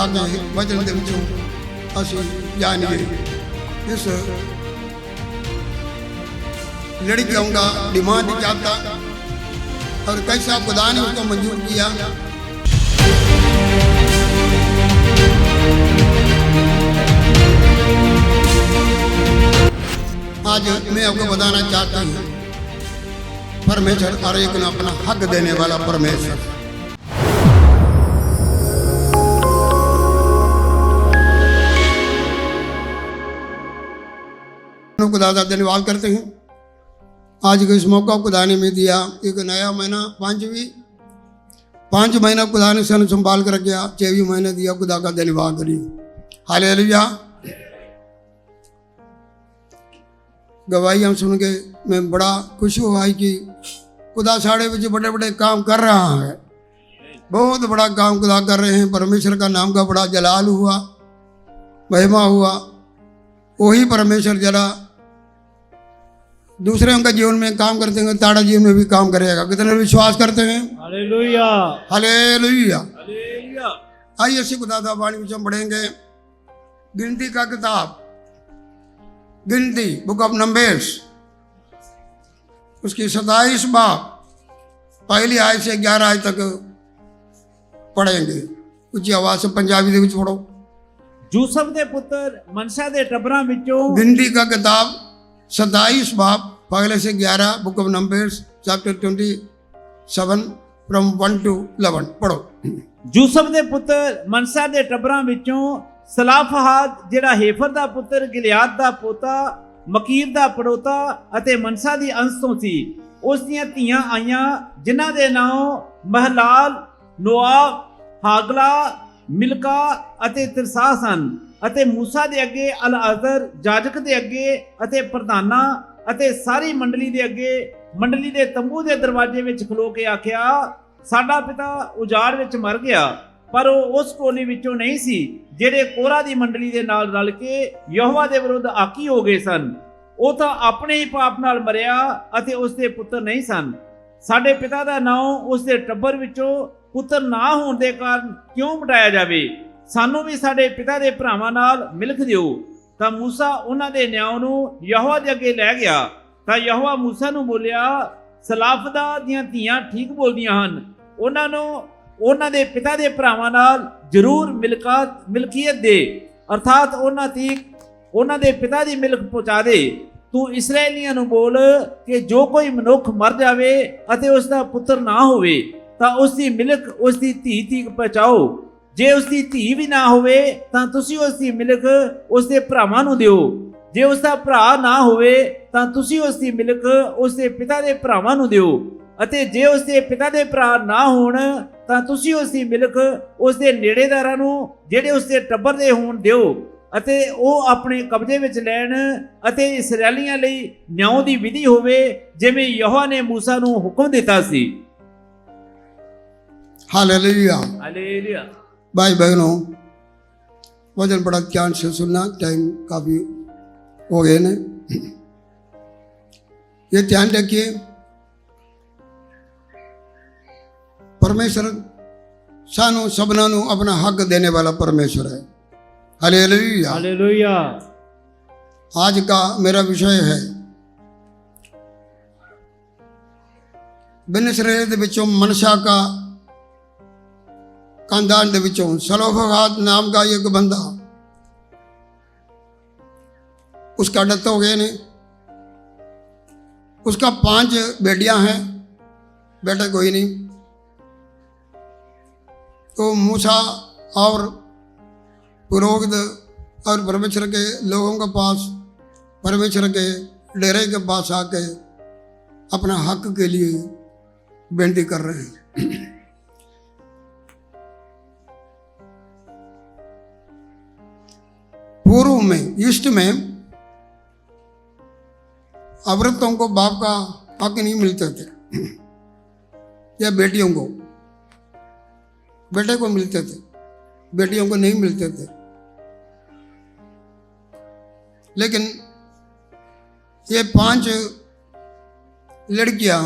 खुदा के वचन के विचों असी जानिए इस लड़कियों का डिमांड क्या था और कैसा खुदा ने उसको मंजूर किया। आज मैं आपको बताना चाहता हूँ परमेश्वर हर एक को अपना हक देने वाला परमेश्वर। खुदा का धन्यवाद करते हैं आज के इस मौका खुदा ने में दिया। एक नया महीना 5 महीना खुदा ने सन संभाल कर रखा, 6वें महीने दिया। खुदा का धन्यवाद करिए। हालेलुया। गवाही हम सुन के मैं बड़ा खुश हुआ कि खुदा साढ़े बच्चे बड़े बड़े काम कर रहा है, बहुत बड़ा काम खुदा कर रहे हैं। परमेश्वर का नाम का बड़ा जलाल हुआ, महिमा हुआ। वही परमेश्वर जरा दूसरे उनका जीवन में काम करते हैं, ताड़ा जीवन में भी काम करेगा। कितने विश्वास करते हैं? Hallelujah hallelujah. हालेलुया। आइए ऐसी खुदा का वाणी में हम पढ़ेंगे गिनती का किताब, गिनती बुक ऑफ नंबर्स, उसकी 27 बाब पहली आयत से 11 आयत तक पढ़ेंगे। ऊंची आवाज से पंजाबी ਦੇ ਵਿੱਚ पढ़ो। यूसुफ ਦੇ ਪੁੱਤਰ ਮਨਸ਼ਾ ਦੇ ਟੱਬਰਾਂ ਵਿੱਚੋਂ गिनती का किताब 27 बाब पहले से 11, book of numbers chapter 27 from 1 to 11 पढ़ो। यूसुफ ਦੇ ਪੁੱਤਰ ਮਨਸ਼ਾ ਦੇ ਟੱਬਰਾਂ ਵਿੱਚੋਂ ਸਲਾਫਹਾਦ ਜਿਹੜਾ ਹੇਫਰ ਦਾ ਪੁੱਤਰ ਗਿਲਿਆਦ ਦਾ ਪੋਤਾ ਮਕੀਰ ਦਾ ਪੜੋਤਾ ਅਤੇ ਮਨਸ਼ਾ ਦੀ ਅੰਸ਼ ਤੋਂ ਸੀ, ਉਸ ਦੀਆਂ ਧੀਆਂ ਆਈਆਂ ਜਿਨ੍ਹਾਂ ਦੇ ਨਾਮ ਮਹਲਾਲ, ਨੋਆਬ, ਹਾਗਲਾ, ਮਿਲਕਾ ਅਤੇ ਤਿਰਸਾ ਸਨ। ਅਤੇ ਮੂਸਾ ਦੇ ਅੱਗੇ ਅਲ-ਅਜ਼ਰ ਜਾਜਕ ਦੇ ਅੱਗੇ ਅਤੇ ਪ੍ਰਧਾਨਾਂ ਅਤੇ ਸਾਰੀ ਮੰਡਲੀ ਦੇ ਅੱਗੇ ਮੰਡਲੀ ਦੇ ਤੰਬੂ ਦੇ ਦਰਵਾਜ਼ੇ ਵਿੱਚ ਖਲੋ ਕੇ ਆਖਿਆ, ਸਾਡਾ ਪਿਤਾ ਉਜਾੜ ਵਿੱਚ ਮਰ ਗਿਆ। ਪਰ ਉਹ ਉਸ ਟੋਲੀ ਵਿੱਚੋਂ ਨਹੀਂ ਸੀ ਜਿਹੜੇ ਕੋਰਾ ਦੀ ਮੰਡਲੀ ਦੇ ਨਾਲ ਰਲ ਕੇ ਯਹੋਵਾ ਦੇ ਵਿਰੁੱਧ ਆਕੀ ਹੋ ਗਏ ਸਨ। ਉਹ ਤਾਂ ਆਪਣੇ ਹੀ ਪਾਪ ਨਾਲ ਮਰਿਆ ਅਤੇ ਉਸ ਦੇ ਪੁੱਤਰ ਨਹੀਂ ਸਨ। ਸਾਡੇ ਪਿਤਾ ਦਾ ਨਾਮ ਉਸ ਦੇ ਟੱਬਰ ਵਿੱਚੋਂ ਪੁੱਤਰ ਨਾ ਹੋਣ ਦੇ ਕਾਰਨ ਕਿਉਂ ਮਿਟਾਇਆ ਜਾਵੇ? ਸਾਨੂੰ ਵੀ ਸਾਡੇ ਪਿਤਾ ਦੇ ਭਰਾਵਾਂ ਨਾਲ ਮਿਲਖ ਦਿਓ। ਤਾਂ ਮੂਸਾ ਉਹਨਾਂ ਦੇ ਨਿਆਂ ਨੂੰ ਯਹੋਵਾ ਦੇ ਅੱਗੇ ਲੈ ਗਿਆ। ਤਾਂ ਯਹੋਵਾ ਮੂਸਾ ਨੂੰ ਬੋਲਿਆ, ਸਲਾਫਦਾ ਦੀਆਂ ਧੀਆਂ ਠੀਕ ਬੋਲਦੀਆਂ ਹਨ, ਉਹਨਾਂ ਨੂੰ ਉਹਨਾਂ ਦੇ ਪਿਤਾ ਦੇ ਭਰਾਵਾਂ ਨਾਲ ਜ਼ਰੂਰ ਮਿਲਕੀਅਤ ਦੇ, ਅਰਥਾਤ ਉਹਨਾਂ ਤੀਕ ਉਹਨਾਂ ਦੇ ਪਿਤਾ ਦੀ ਮਿਲਕ ਪਹੁੰਚਾ ਦੇ। ਤੂੰ ਇਸਰਾਏਲੀਆਂ ਨੂੰ ਬੋਲ ਕਿ ਜੋ ਕੋਈ ਮਨੁੱਖ ਮਰ ਜਾਵੇ ਅਤੇ ਉਸ ਦਾ ਪੁੱਤਰ ਨਾ ਹੋਵੇ ਤਾਂ ਉਸ ਦੀ ਮਿਲਕ ਉਸ ਦੀ ਧੀ ਤੀਕ ਪਹੁੰਚਾਓ। ਜੇ ਉਸ ਦੀ ਧੀ ਵੀ ਨਾ ਹੋਵੇ ਤਾਂ ਤੁਸੀਂ ਉਸ ਦੀ ਮਿਲਕ ਉਸ ਦੇ ਭਰਾਵਾਂ ਨੂੰ ਦਿਓ। ਜੇ ਉਸ ਦਾ ਭਰਾ ਨਾ ਹੋਵੇ ਤਾਂ ਤੁਸੀਂ ਉਸ ਦੀ ਮਿਲਕ ਉਸ ਦੇ ਪਿਤਾ ਦੇ ਭਰਾਵਾਂ ਨੂੰ ਦਿਓ। ਅਤੇ ਜੇ ਉਸ ਦੇ ਪਿਤਾ ਦੇ ਭਰਾ ਨਾ ਹੋਣ ਤਾਂ ਤੁਸੀਂ ਉਸ ਦੀ ਮਿਲਕ ਉਸ ਦੇ ਨੇੜੇਦਾਰਾਂ ਨੂੰ ਜਿਹੜੇ ਉਸ ਦੇ ਟੱਬਰ ਦੇ ਹੋਣ ਦਿਓ ਅਤੇ ਉਹ ਆਪਣੇ ਕਬਜ਼ੇ ਵਿੱਚ ਲੈਣ ਅਤੇ ਇਸਰਾਏਲੀਆਂ ਲਈ ਨਿਆਂ ਦੀ ਵਿਧੀ ਹੋਵੇ ਜਿਵੇਂ ਯਹੋਵਾ ਨੇ ਮੂਸਾ ਨੂੰ ਹੁਕਮ ਦਿੱਤਾ ਸੀ। हालेलुया। हालेलुया। भाई बहनों, वचन बड़ा ध्यान से सुनना, टाइम काफी हो गए ने। ये ध्यान रखिए परमेश्वर सानू सबना नू अपना हक देने वाला परमेश्वर है। हालेलुया। हालेलुया। आज का मेरा विषय है बिन इसराएल दे विचों मनशा का खानदान दे विचों सलोफहाद नाम का एक बंदा, उसका डेथ हो गए ने। उसका 5 बेटियां हैं, बेटा कोई नहीं। तो मूसा और पुरोहित और परमेश्वर के लोगों के पास, परमेश्वर के डेरे के पास आके अपना हक के लिए बेनती कर रहे हैं। पूर्व में, ईस्ट में औरतों को बाप का हक नहीं मिलते थे, या बेटियों को, बेटे को मिलते थे, बेटियों को नहीं मिलते थे। लेकिन ये 5 लड़कियां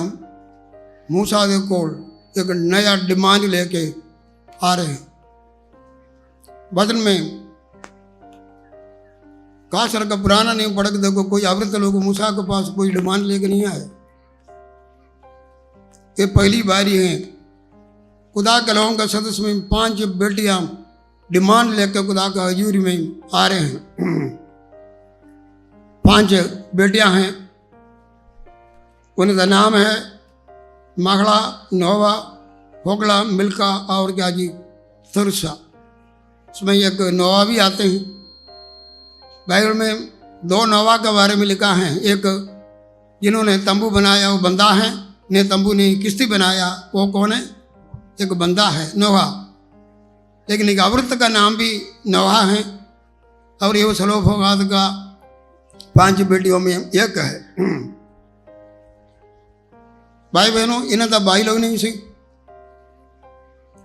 मूसा के कोल एक नया डिमांड लेके आ रहे हैं। वचन में कासर का पुराना नहीं पढ़ के देखो, कोई अवृत लोग मूसा के पास कोई डिमांड लेके नहीं आए। ये पहली बारी है खुदा के लोगों का सदस्य में 5 बेटियां डिमांड लेकर खुदा का हजूरी में आ रहे हैं। 5 बेटियां हैं, उनका नाम है मखड़ा, नोवा, होगला, मिल्का और क्या जी सुरसा। उसमें एक नोवा भी आते हैं। बाइबल में 2 नोवा के बारे में लिखा है। एक जिन्होंने तंबू बनाया वो बंदा है, ने तंबू नहीं किश्ती बनाया वो कौन है? एक बंदा है नोहा। लेकिन एक अवृत का नाम भी नोहा है और ये सलोफहाद का 5 बेटियों में एक है। भाई बहनों, इन्हें तो भाई लोग नहीं सी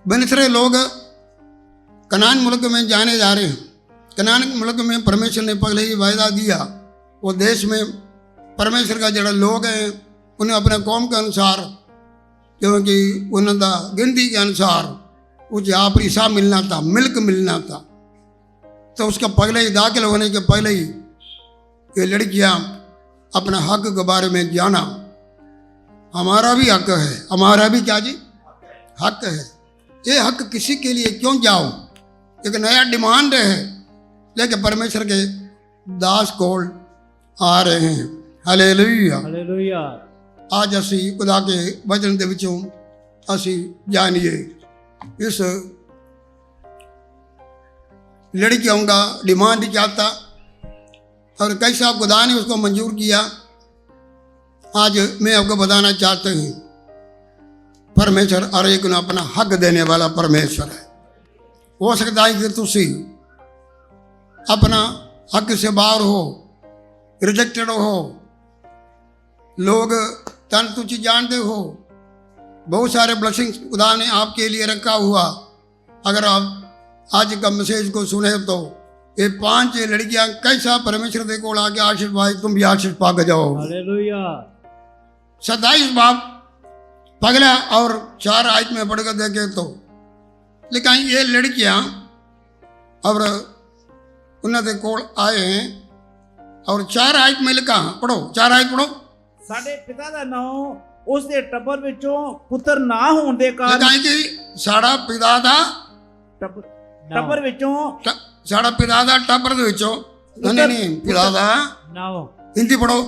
बनसरे लोग कनान मुल्क में जाने जा रहे हैं। कनान मुल्क में परमेश्वर ने पहले ही वायदा दिया। वो देश में परमेश्वर का जड़ा लोग हैं उन्हें अपने कौम के अनुसार, क्योंकि उनका गिनती के अनुसार कुछ यहाँ पर हिस्सा मिलना था, मिल्क मिलना था। तो उसका पहले ही दाखिल होने के पहले ही ये लड़कियाँ अपना हक के बारे में जाना। हमारा भी हक है, हमारा भी क्या जी हक है। ये हक किसी के लिए क्यों जाओ? एक नया डिमांड है लेकिन परमेश्वर के दास कोल आ रहे हैं। Hallelujah hallelujah. आज असी खुदा के वचन दे विचों असी जानिए इस लड़कियों का डिमांड क्या था और कैसा खुदा ने उसको मंजूर किया। आज मैं आपको बताना चाहते हैं परमेश्वर हर एक को अपना हक देने वाला परमेश्वर है। हो सकता है कि तुसी अपना हक से बाहर हो, रिजेक्टेड हो, लोग तन तुझ जानते हो, बहुत सारे ब्लेसिंग्स खुदा ने आपके लिए रखा हुआ। अगर आप आज का मैसेज को सुने तो ये 5 लड़कियां कैसा परमेश्वर दे को आके आशीष भाई तुम भी आशीष पा के जाओ। हालेलुया। 27 बाप पगला और 4 आयत में पढ़कर देखे तो लेकिन ये लड़कियां और उन्होंने कोल आए हैं और 4 आयत में लिखा, पढ़ो 4 आयत पढ़ो। ਸਾਡੇ ਪਿਤਾ ਦਾ ਨਾਮ ਉਸ ਦੇ ਟੱਬਰ ਵਿੱਚੋਂ ਪੁੱਤਰ ਨਾ ਹੋਣ ਦੇ ਕਾਰਨ लिखा है कि साड़ा पिता दा ਟੱਬਰ ਵਿੱਚੋਂ साड़ा पिता दा टब्बर दे विचों नहीं पिता दा ਨਾ ਹੋ। हिंदी पढ़ो।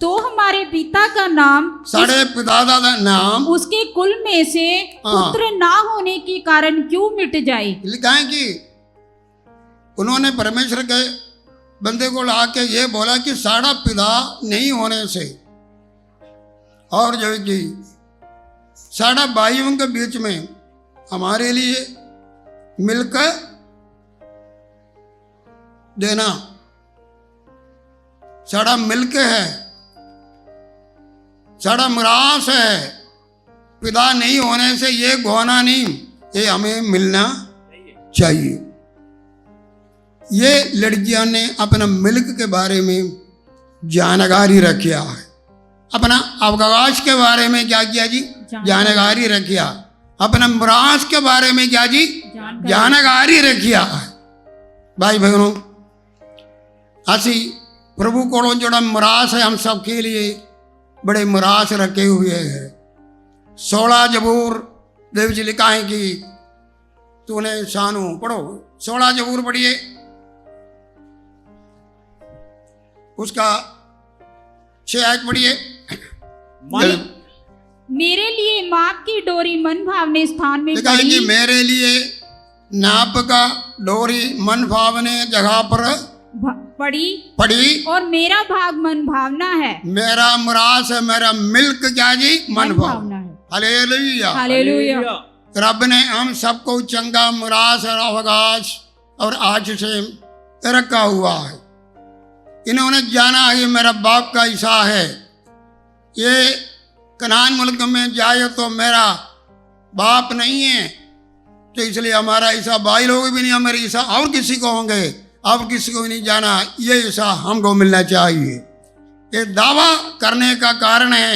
तो हमारे पिता का नाम साढ़े पिता दा नाम उसके कुल में से पुत्र ना होने के कारण क्यों मिट जाए। लिखा है कि उन्होंने परमेश्वर के बंदे को आके ये बोला कि साड़ा पिता नहीं होने से और जो कि साड़ा भाइयों के बीच में हमारे लिए मिलकर देना, साड़ा मिलके है, साड़ा मिरास है। पिता नहीं होने से ये गौना नहीं, ये हमें मिलना चाहिए। ये लड़कियां ने अपना मिल्क के बारे में जानकारी रखिया है, अपना अवकाश के बारे में क्या किया जी जानकारी रखिया, अपना मिरास के बारे में क्या जी जानकारी रखिया है। भाई बहनों, असी प्रभु को जोड़ा मिरास है हम सबके लिए बड़े मिरास रखे हुए हैं। 16 जबूर देव जी लिखा है कि तूने शानू, पढ़ो 16 जबूर पढ़िए, उसका 6 आयत पढ़िए। मेरे लिए माप की डोरी मन भावने स्थान में लिखा है कि मेरे लिए नाप का डोरी मन भावने जगह पर पड़ी और मेरा भाग मन भावना है। मेरा मुरास है, मेरा मिल्क क्या जी मन भावना है। Hallelujah hallelujah. रब ने हम सबको चंगा मुरास और अवकाश और आज से रखा हुआ है। इन्होंने जाना है मेरा बाप का हिस्सा है, ये कनान मुल्क में जाए तो मेरा बाप नहीं है, तो इसलिए हमारा हिस्सा भाई लोग भी नहीं, हमारे हिस्सा और किसी को होंगे, अब किसी को भी नहीं जाना, ये हिस्सा हमको मिलना चाहिए। ये दावा करने का कारण है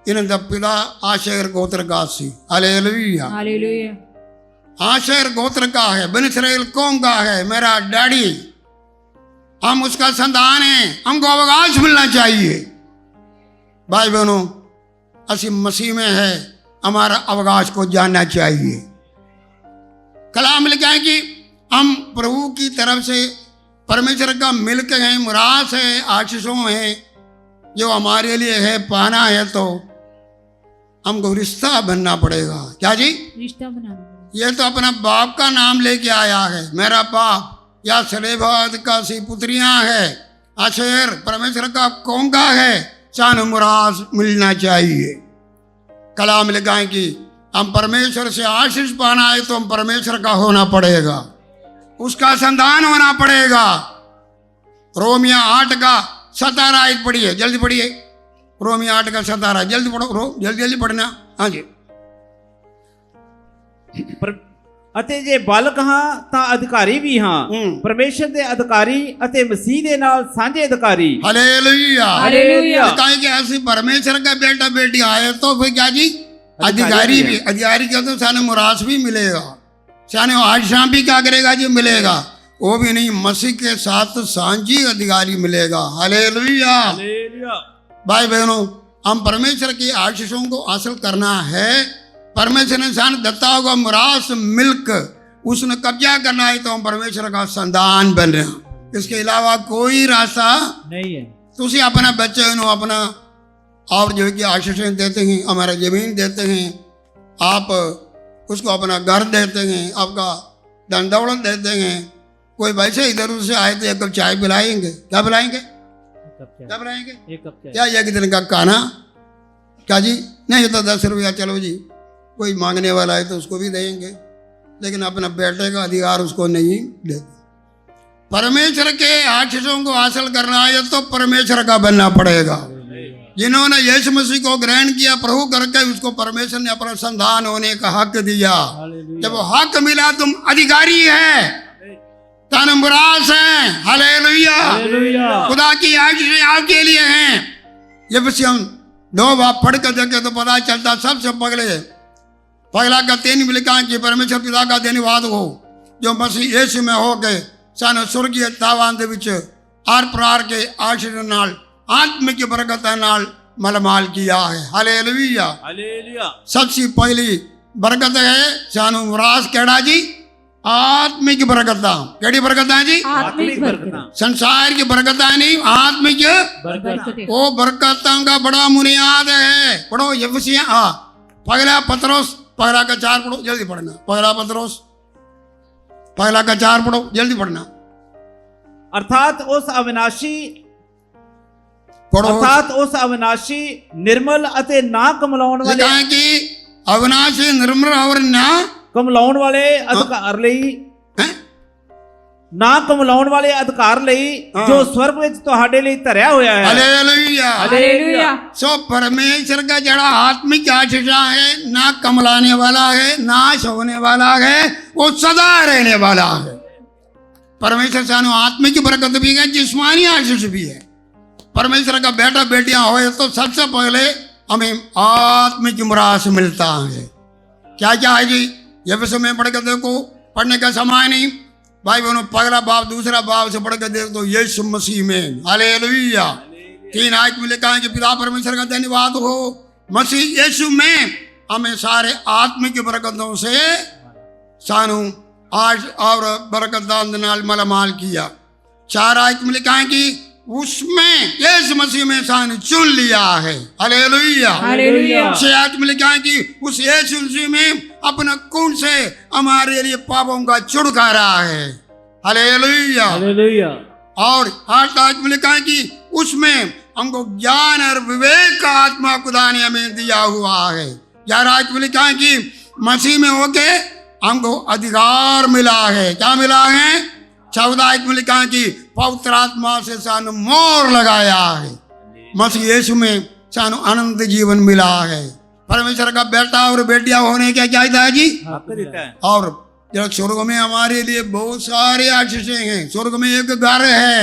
इन पिता आशेर गोत्र काशी। Hallelujah hallelujah. आशेर गोत्र का है, बन इसराइल कौम का है, मेरा डैडी, हम उसका संतान हैं, हमको अवकाश मिलना चाहिए। भाई बहनों, असी मसीह में है, हमारा अवकाश को जानना चाहिए। कलाम लिखा है कि हम प्रभु की तरफ से परमेश्वर का मिल्क है, मुरास है, आशीषों है, जो हमारे लिए है, पाना है, तो हमको रिश्ता बनना पड़ेगा। क्या जी? रिश्ता बनाना। ये तो अपना बाप का नाम लेके आया है, मेरा बाप, या सलेबाद का सी पुत्रियां है, आशेर परमेश्वर का कौम का है, चान मुरास मिलना चाहिए। कलाम लिखा है कि हम परमेश्वर से आशीष पाना है तो हम परमेश्वर का होना पड़ेगा, उसका संतान होना पड़ेगा। रोमिया 8 का 17 आयत पढ़िए, जल्दी पढ़िए। रोमिया 8 का 17, जल्दी पढ़ो, जल्दी जल्दी पढ़ना। हाँ जी। ਅਤੇ ਜੇ ਬਾਲਕ ਹਾਂ ਤਾਂ ਅਧਿਕਾਰੀ ਵੀ ਹਾਂ, ਪਰਮੇਸ਼ਰ ਦੇ ਅਧਿਕਾਰੀ ਅਤੇ ਮਸੀਹ ਦੇ ਨਾਲ ਸਾਂਝੇ ਅਧਿਕਾਰੀ। Hallelujah, hallelujah. कहें कि ऐसे परमेश्वर का बेटा बेटी आए तो फिर क्या जी? अधिकारी भी, अधिकारी क्या तो साने मुरास भी मिलेगा, साने आशां भी क्या करेगा जी? मिलेगा। वो भी नहीं, मसीह के साथ सांझी अधिकारी मिलेगा। हालेलुया। भाई बहनों, हम परमेश्वर की आशीषों को हासिल करना है। परमेश्वर ने इंसान दत्ता होगा मुरास मिल्क, उसने कब्जा करना है तो हम परमेश्वर का संतान बन रहे हैं। इसके अलावा कोई रास्ता नहीं है। तुसी अपना बच्चे नो अपना और जो कि आशीषें देते हैं, हमारा जमीन देते हैं, आप उसको अपना घर देते हैं, आपका धन दौलत देते हैं। कोई वैसे इधर उधर से आए तो एक कप चाय पिलाएंगे, क्या पिलाएंगे? क्या पिलाएंगे? एक कप चाय। क्या एक दिन का खाना? क्या जी? नहीं ये तो 10 रुपया, चलो जी, कोई मांगने वाला है तो उसको भी देंगे, लेकिन अपना बेटे का अधिकार उसको नहीं देते। परमेश्वर के आशीषों को हासिल करना है तो परमेश्वर का बनना पड़ेगा। जिन्होंने यीशु मसीह को ग्रहण किया प्रभु करके, उसको परमेश्वर ने अपना संतान होने का हक दिया। जब वो हक मिला, तुम अधिकारी है, तन मुरास है। हालेलुया। खुदा की आशीष आपके लिए हैं। ये विषय हम 2 बार पढ़ कर देखे तो पता चलता। सबसे पहला का 3 लिखा कि परमेश्वर पिता का धन्यवाद हो जो मसीह यीशु में हो गए सानू स्वर्गीय तावान दे विच आर प्रकार के आशीष नाल आत्मिक बरकत नाल मलमाल किया है। हालेलुया। हालेलुया। सबसे पहली बरकत है सानू मुरास केड़ा जी? आत्मिक बरकत। केड़ी बरकत है जी? आत्मिक बरकत। संसार की बरकत नहीं, आत्मिक बरकत। वो बरकतों का बड़ा बुनियाद है। पढ़ो ये विषय। पहला पत्रोस पहला का 4 पढ़ो, जल्दी पढ़ना। पहला पत्रोस पहला का 4 पढ़ो, जल्दी पढ़ना। अर्थात उस अविनाशी पढ़ो। अर्थात उस अविनाशी निर्मल ਅਤੇ ਨਾ ਕਮਲਾਉਣ ਵਾਲੇ लिखा है कि अविनाशी निर्मल और ना ਕਮਲਾਉਣ ਵਾਲੇ ਅਧਿਕਾਰ ਲਈ हैं? ਨਾ ਕਮਲਾਉਣ ਵਾਲੇ ਅਧਿਕਾਰ ਲਈ ਜੋ स्वर्ग ਵਿੱਚ ਤੁਹਾਡੇ ਲਈ ਧਰਿਆ ਹੋਇਆ ਹੈ। हालेलुया। हालेलुया। सो परमेश्वर का जड़ा आत्मिक आशीष है, ना कमलाने वाला है, नाश होने वाला है, वो सदा रहने वाला है। परमेश्वर सानू आत्मिक बरकत भी है, जिस्मानी आशीष भी है। परमेश्वर का बेटा बेटियां हो तो सबसे पहले हमें आत्मिक मुरास मिलता है। क्या क्या है जी? ये विषय में पढ़ कर देखो, पढ़ने का समय नहीं। भाई बहनों, पहला बाप दूसरा बाप से पढ़ कर देखो तो यीशु मसीह में। हालेलुया। 3 आयत में लिखा है कि पिता परमेश्वर का धन्यवाद हो मसीह यीशु में हमें सारे आत्मिक बरकतों से सानू आज और बरकत नाल मलमाल किया। 4 आयत में लिखा है कि उसमें यीशु मसीह में सानू चुन लिया है। हालेलुया। हालेलुया। 6 आयत में लिखा है कि उस यीशु मसीह में अपना खून से हमारे लिए पापों का छुटकारा है। हालेलुया। हालेलुया। और 8 आयत में लिखा है कि उसमें हमको ज्ञान और विवेक का आत्मा खुदा ने हमें दिया हुआ है। 11 आयत में लिखा है कि मसीह में होके हमको अधिकार मिला है। क्या मिला है? 14 आयत में लिखा है कि पवित्र आत्मा से सानू मोहर लगाया है। मसीह यीशु में सानू अनंत जीवन मिला है। परमेश्वर का बेटा और बेटियां होने क्या चाहिए है जी? हक देता है। और जब स्वर्ग में हमारे लिए बहुत सारे आशीषें हैं। स्वर्ग में एक घर है,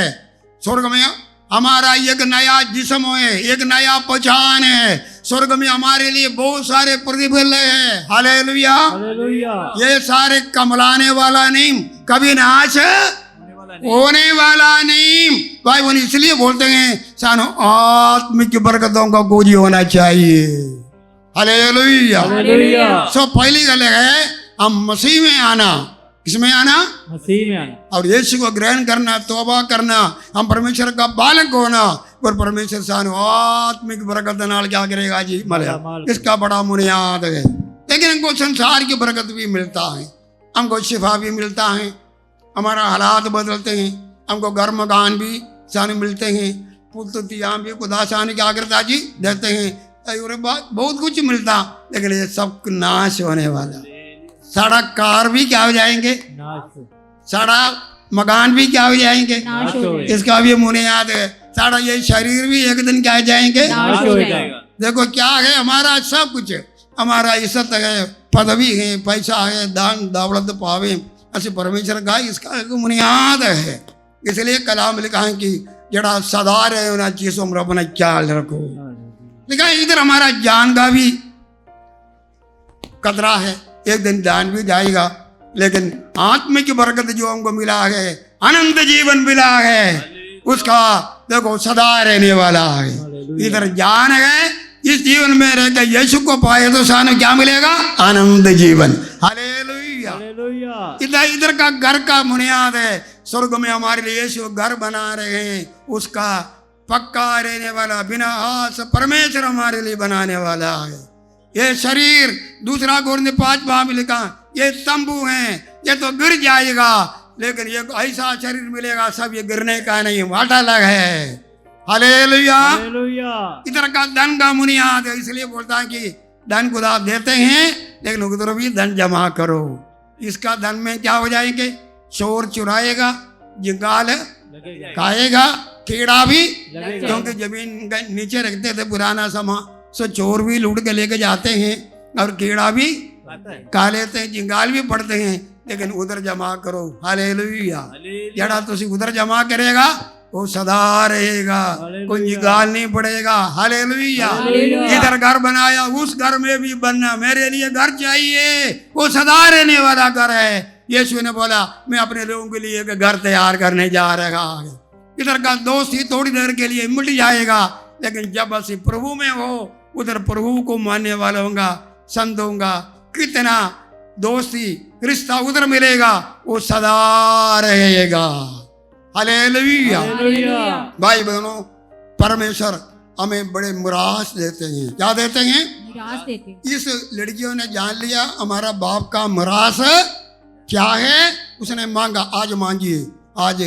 स्वर्ग में हमारा एक नया जिस्म है, एक नया पहचान है, स्वर्ग में हमारे लिए बहुत सारे प्रतिफल है। हालेलुया। हालेलुया। ये सारे कमलाने वाला नहीं, कभी नाश होने वाला नहीं। भाई बोल इसलिए बोलते हैं सानो आत्मिक बरकतों का गोजी होना चाहिए। हालेलुया। हालेलुया। सो पहली गल है हम मसीह में आना। किसमें आना? मसीह में आना। और यीशु को ग्रहण करना, तौबा करना, हम परमेश्वर का बालक होना। और परमेश्वर सानो आत्मिक बरकत नाल क्या करेगा जी? मले इसका बड़ा बुनियाद है। लेकिन हमको संसार की बरकत भी मिलता है, हमको शिफा भी मिलता है, हमारा हालात बदलते हैं, हमको घर मकान भी साने मिलते हैं, पुत्र भी खुदा साने क्या करता जी? देते हैं। और बहुत कुछ मिलता, लेकिन ये सब नाश होने वाला। सारा कार भी क्या हो जाएंगे? सारा मकान भी क्या हो जाएंगे? इसका भी बुनियाद है। सारा ये शरीर भी एक दिन क्या हो जाएंगे? देखो क्या है हमारा सब कुछ, हमारा इज्जत है, पदवी है, पैसा है, दान दौलत पावे, ऐसे परमेश्वर का इसका एक बुनियाद है। इसलिए कलाम लिखा है कि जड़ा सदा रहे उन्हें चीजों में अपना ख्याल रखो। लिखा है इधर हमारा जान का भी खतरा है, एक दिन जान भी जाएगा। लेकिन आत्मा की बरकत जो हमको मिला है, अनंत जीवन मिला है, उसका देखो सदा रहने वाला है। इधर जान है, इस जीवन में रहकर यीशु को पाए तो सानो क्या मिलेगा? आनंद जीवन। हालेलुया। हालेलुया। इधर का घर का बुनियाद है। स्वर्ग में हमारे लिए यीशु घर बना रहे हैं, उसका पक्का रहने वाला बिना आस परमेश्वर हमारे लिए बनाने वाला है। ये शरीर दूसरा कोरिन्थी 5 में लिखा ये तंबू है, ये तो गिर जाएगा, लेकिन ये ऐसा शरीर मिलेगा सब ये गिरने का नहीं, वाटा लग है। हालेलुया। इधर का धन का बुनियाद है। इसलिए बोलता है कि धन खुदा देते हैं, लेकिन उधर भी धन जमा करो। इसका धन में क्या हो जाएंगे? चोर चुराएगा, जिंगाल खाएगा, कीड़ा भी, क्योंकि जमीन नीचे रखते थे पुराना समा, सो चोर भी लूट के लेके जाते हैं और कीड़ा भी खा लेते हैं, जिंगाल भी पड़ते हैं, लेकिन उधर जमा करो। हालेलुया। जड़ा तुसी उधर जमा करेगा वो सदा रहेगा, कोई जिंगाल नहीं पड़ेगा। हालेलुया। इधर घर बनाया, उस घर में भी बनना, मेरे लिए घर चाहिए, वो सदा रहने वाला घर है। यीशु ने बोला मैं अपने लोगों के लिए एक घर तैयार करने जा रहा है। इधर का दोस्ती थोड़ी देर के लिए मिट जाएगा, लेकिन जब ਅਸੀਂ प्रभु में हो, उधर प्रभु को मानने वाला होगा, संत होगा, कितना दोस्ती रिश्ता उधर मिलेगा, वो सदा रहेगा। हालेलुया। भाई बहनों, परमेश्वर हमें बड़े मुरास देते हैं। क्या देते हैं? इस लड़कियों ने जान लिया हमारा बाप का मुरास क्या है, उसने मांगा। आज मांगिए, आज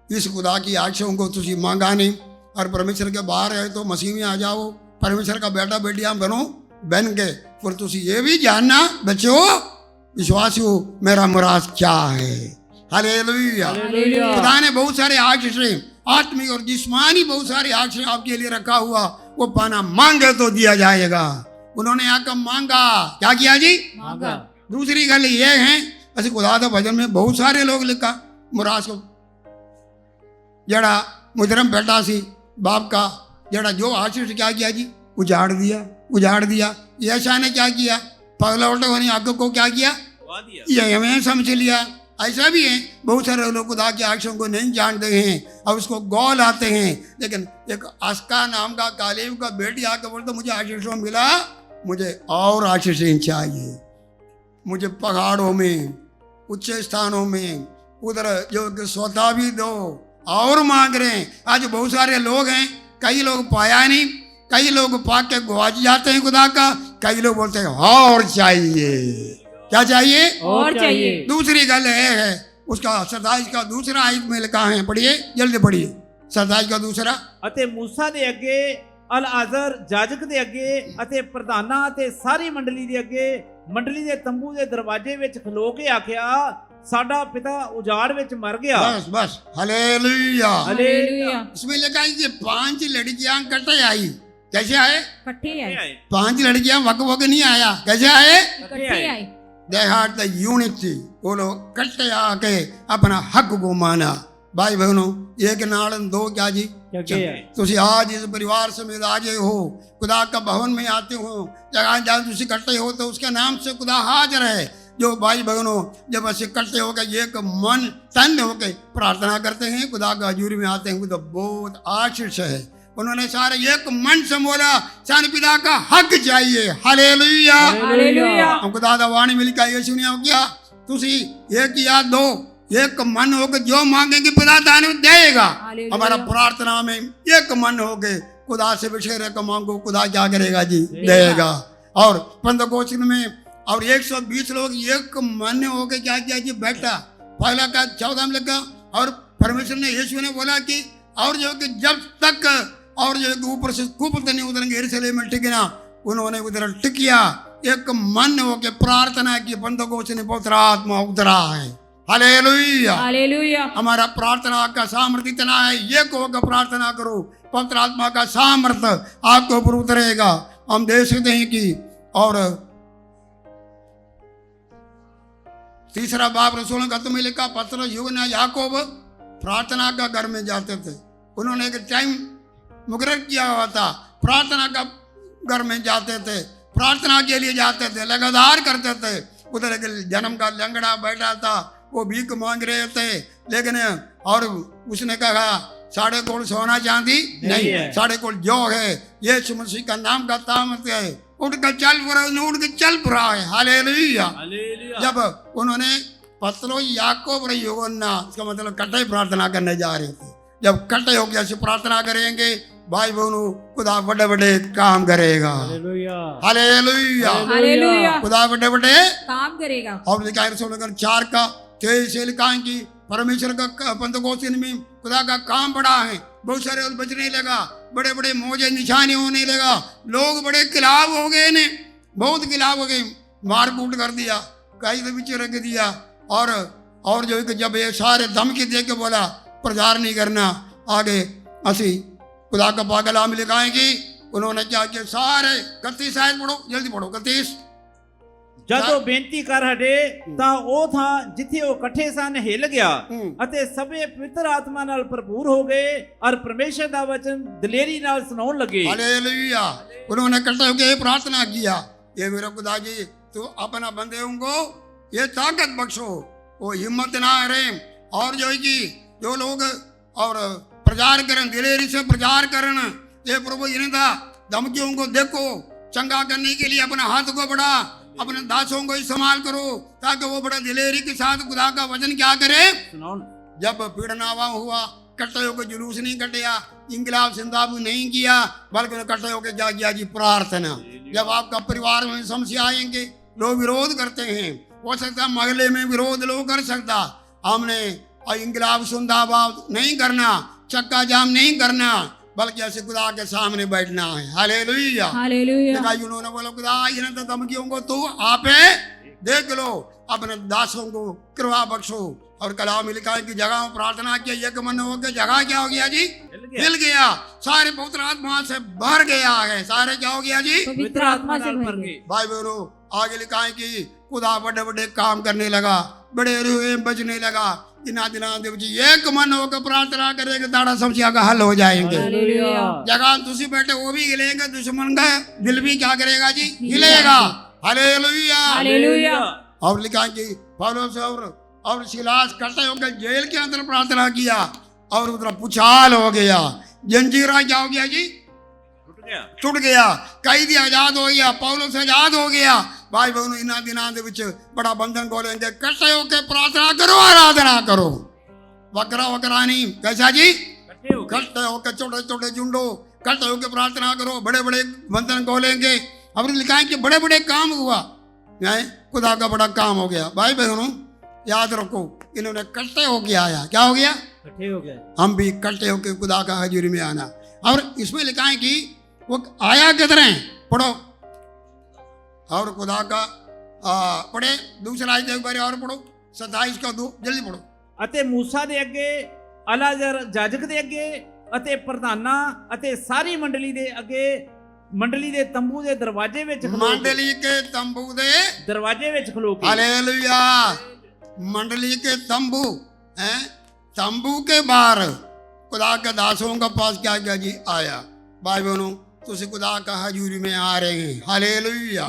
इस खुदा की आशीषों को तुसी मांगा नहीं, और परमेश्वर के बाहर है तो मसीह में आ जाओ, परमेश्वर का बेटा बेटियां बनो, बन के फिर तुसी ये भी जानना बच्चों, विश्वासी हो मेरा मुराद क्या है। हालेलुया। खुदा ने बहुत सारे आशीषें, आत्मिक और जिस्मानी बहुत सारे आशीष आपके लिए रखा हुआ, वो पाना मांगे तो दिया जाएगा। उन्होंने आकर मांगा, क्या किया जी? मांगा। दूसरी गल ये है, ऐसे खुदा के भजन में बहुत सारे लोग लिखा मुराद को, जड़ा मुजरम बेटा सी बाप का, जड़ा जो आशीष क्या किया जी? उजाड़ दिया, उजाड़ दिया। यशा ने क्या किया? पगलौटों ने आग को क्या किया? ये हमें समझ लिया। ऐसा भी है, बहुत सारे लोग खुदा के आशीषों को नहीं जानते हैं और उसको गौल आते हैं। लेकिन एक अस्का नाम का कालेब का बेटी आके बोलते मुझे आशीषों मिला, मुझे और आशीषें चाहिए, मुझे पहाड़ों में, उच्च स्थानों में, उधर जो स्वता भी दो, और मांग रहे हैं। आज बहुत सारे लोग हैं, कई लोग पाया नहीं, कई लोग पा के गवाच जाते हैं खुदा का, कई लोग बोलते हैं और चाहिए। क्या चाहिए? और चाहिए। दूसरी गल है उसका 27 का दूसरा आयत में लिखा है, पढ़िए, जल्दी पढ़िए 27 का दूसरा। ਅਤੇ मूसा ਦੇ ਅੱਗੇ, ਅਲਆਜ਼ਰ ਜਾਜਕ ਦੇ ਅੱਗੇ ਅਤੇ ਪ੍ਰਧਾਨਾਂ ਅਤੇ ਸਾਰੀ ਮੰਡਲੀ ਦੇ ਅੱਗੇ, ਮੰਡਲੀ ਦੇ ਤੰਬੂ ਦੇ ਦਰਵਾਜ਼ੇ ਵਿੱਚ ਖਲੋ ਕੇ ਆਖਿਆ, साडा पिता उजाड़ विच मर गया। बस बस। हालेलुया। हालेलुया। इसमें लिखा है कि 5 लड़कियां कटे आई। कैसे आए? कट्ठे आए। 5 लड़कियां वक वक नहीं आया, कैसे आए? कट्ठे आए। They had the unity। वो लोग कट्टे आके अपना हक को माना। भाई बहनों, एक नाल दो क्या जी? चंगे है ਤੁਸੀਂ आज इस परिवार समेत आ गए हो, खुदा का भवन में आते हो, जहाँ जहाँ तुम इकट्ठे हो तो उसके नाम से खुदा हाजिर है। जो भाई बहनों जब ऐसे इकट्ठे होकर एक मन तन होकर प्रार्थना करते हैं, खुदा का हजूरी में आते हैं, तो बहुत आशीष है। उन्होंने सारे एक मन से बोला सान पिता का हक चाहिए। हालेलुया हालेलुया हम खुदा दा वाणी मिल के ये सुनिया क्या तुसी एक या दो एक मन होकर जो मांगेंगे खुदा ताने देगा। हालेलुया। हमारा प्रार्थना में एक मन होके खुदा से विषय को मांगो, खुदा क्या करेगा जी, देगा। और पंतकोस्त में और 120 लोग एक मन होके क्या किया जी, बैठा। पहला का 14 में लिखा और परमेश्वर ने यीशु ने बोला कि और जो कि जब तक और जो ऊपर से कुपत नहीं उतरेंगे यरूशलेम में टिकना, उन्होंने उधर टिकिया, एक मन होके प्रार्थना की, पंतकोस्त ने पवित्र आत्मा उतरा है। हालेलुया हालेलुया हमारा प्रार्थना का सामर्थ्य इतना है, एक होकर प्रार्थना करो, पवित्र आत्मा का सामर्थ्य आपके ऊपर उतरेगा। हम देख सकते हैं कि और तीसरा बाब रसूलों का तुम्हें लिखा पत्र यूहन्ना याकूब प्रार्थना का घर में जाते थे। उन्होंने एक टाइम मुकर्रर किया हुआ था, प्रार्थना का घर में जाते थे, प्रार्थना के लिए जाते थे, लगातार करते थे। उधर एक जन्म का लंगड़ा बैठा था, वो भीख मांग रहे थे, लेकिन और उसने कहा साढ़े कोल सोना चांदी नहीं है, साढ़े कोल जो है यीशु मसीह का नाम का तामत है, उठकर चल पड़ा, उठ के चल पड़ा है। हालेलुया जब उन्होंने पत्रो याकूब और यूहन्ना, इसका मतलब कट्टे प्रार्थना करने जा रहे थे, जब कट्टे होकर ऐसे प्रार्थना करेंगे भाई बहनों, खुदा बड़े बड़े काम करेगा। हालेलुया हालेलुया खुदा बड़े बड़े काम करेगा। और लिखा है रसूल 4 का 23 से लिखा है कि परमेश्वर का पंतकोस्त में खुदा का काम बड़ा है, बहुत सारे और बचने लगा, बड़े बड़े मौजे निशाने होने लगा, लोग बड़े खिलाफ हो गए ने, बहुत खिलाफ हो गए, मार कूट कर दिया, कहीं तो पीछे रख दिया। और जो कि जब ये सारे धमकी दे के बोला प्रचार नहीं करना आगे, असी खुदा का पागल आम लिखाएं कि उन्होंने क्या किया, सारे 31 आयत पढ़ो, जल्दी पढ़ो 31। ਜਦੋਂ ਬੇਨਤੀ ਕਰ ਹਟੇ ਤਾਂ ਉਹ ਥਾਂ ਜਿੱਥੇ ਉਹ ਇਕੱਠੇ ਸਨ ਹਿੱਲ ਗਿਆ ਅਤੇ ਸਭੇ ਪਵਿੱਤਰ ਆਤਮਾ ਨਾਲ ਭਰਪੂਰ ਹੋ ਗਏ ਔਰ ਪਰਮੇਸ਼ਰ ਦਾ ਵਚਨ ਦਲੇਰੀ ਨਾਲ ਸੁਣਾਉਣ ਲੱਗੇ। हालेलुया उन्होंने इकट्ठे होकर प्रार्थना किया, ये मेरे खुदा जी तो अपना बंदे को ये ताकत बख्शो, वो हिम्मत ना हारे, और जो है कि जो लोग और प्रचार करें, दिलेरी से प्रचार करना, ये प्रभु इन्हें था धमकियों को देखो, चंगा करने के लिए अपना हाथ को बढ़ा, अपने दासों को इस्तेमाल करो, ताकि वो बड़ा दिलेरी के साथ खुदा का वचन क्या करे ਸੁਣਾਉਣ। जब पीड़नावा हुआ, कट्टे होकर जुलूस नहीं कटिया, इंकलाब सिंदाबू नहीं किया, बल्कि कट्टे होकर क्या किया जी, प्रार्थना। जब आपका परिवार में समस्या आएंगे, लोग विरोध करते हैं, हो सकता मोहल्ले में विरोध लोग कर सकता, हमने इंकलाब सिंदाबाद नहीं करना, चक्का जाम नहीं करना, बल्कि ऐसे खुदा के सामने बैठना है। हालेलुया हालेलुया उन्होंने बोला खुदा इन्हें तो धमकियों को तू आप देख लो, अपने दासों को कृपा बख्शो। और कलाम में लिखा है कि जगह में प्रार्थना किया, एक मन हो गया, जगह क्या हो गया जी, हिल गया, सारे पवित्र आत्मा से भर गया है, सारे क्या हो गया जी, पवित्र आत्मा से भर गए। भाई बहनों आगे लिखा है कि खुदा बड़े बड़े काम करने लगा, बड़े रुए बचने लगा। इना दिना देव जी एक मन होकर प्रार्थना करेंगे, दाड़ा समस्या का हल हो जाएंगे। हालेलुया जगह तुसी बैठे वो भी हिलेंगे, दुश्मन का दिल भी क्या करेगा जी, हिलेगा। हालेलुया हालेलुया और लिखा कि पौलुस और सिलास इकट्ठे होकर जेल के अंदर प्रार्थना किया, और उधर पुछाल हो गया, जंजीरा क्या हो गया जी, टूट गया, कैदी आजाद हो गया, पौलुस आजाद हो गया। भाई बहनों इन्होंने दिनों के विच बड़ा बंधन खोलेंगे, इकट्ठे होकर प्रार्थना करो, आराधना करो, वकरा वकरा नहीं, कैसा जी, इकट्ठे होकर छोटे छोटे झुंडो इकट्ठे होकर प्रार्थना करो, बड़े बड़े बंधन खोलेंगे। अब लिखा है कि बड़े बड़े काम हुआ, खुदा का बड़ा काम हो गया। भाई बहनों याद रखो, इन्होंने इकट्ठे होके आया, क्या हो गया, इकट्ठे हो गए, हम भी इकट्ठे होकर खुदा का हजूरी में आना। और इसमें लिखा है कि वो आया किधर है, पढ़ो, और खुदा का पढ़े दूसरा एक बार और पढ़ो, 27 का 2 जल्दी पढ़ो। ਅਤੇ ਮੂਸਾ ਦੇ ਅੱਗੇ, ਅਲਾਜ਼ਰ ਜਾਜਕ ਦੇ ਅੱਗੇ ਅਤੇ ਪ੍ਰਧਾਨਾਂ ਅਤੇ ਸਾਰੀ ਮੰਡਲੀ ਦੇ ਅੱਗੇ, ਮੰਡਲੀ ਦੇ ਤੰਬੂ ਦੇ ਦਰਵਾਜ਼ੇ ਵਿੱਚ ਖਲੋ ਕੇ, मंडली के तंबू दे ਦਰਵਾਜ਼ੇ ਵਿੱਚ ਖਲੋ ਕੇ, हालेलुया मंडली के तंबू हैं, तंबू के बाहर खुदा के दासों के पास क्या क्या जी आया। भाई बहनों, तुझे खुदा का हजूरी में आ रहे हैं। हालेलुया।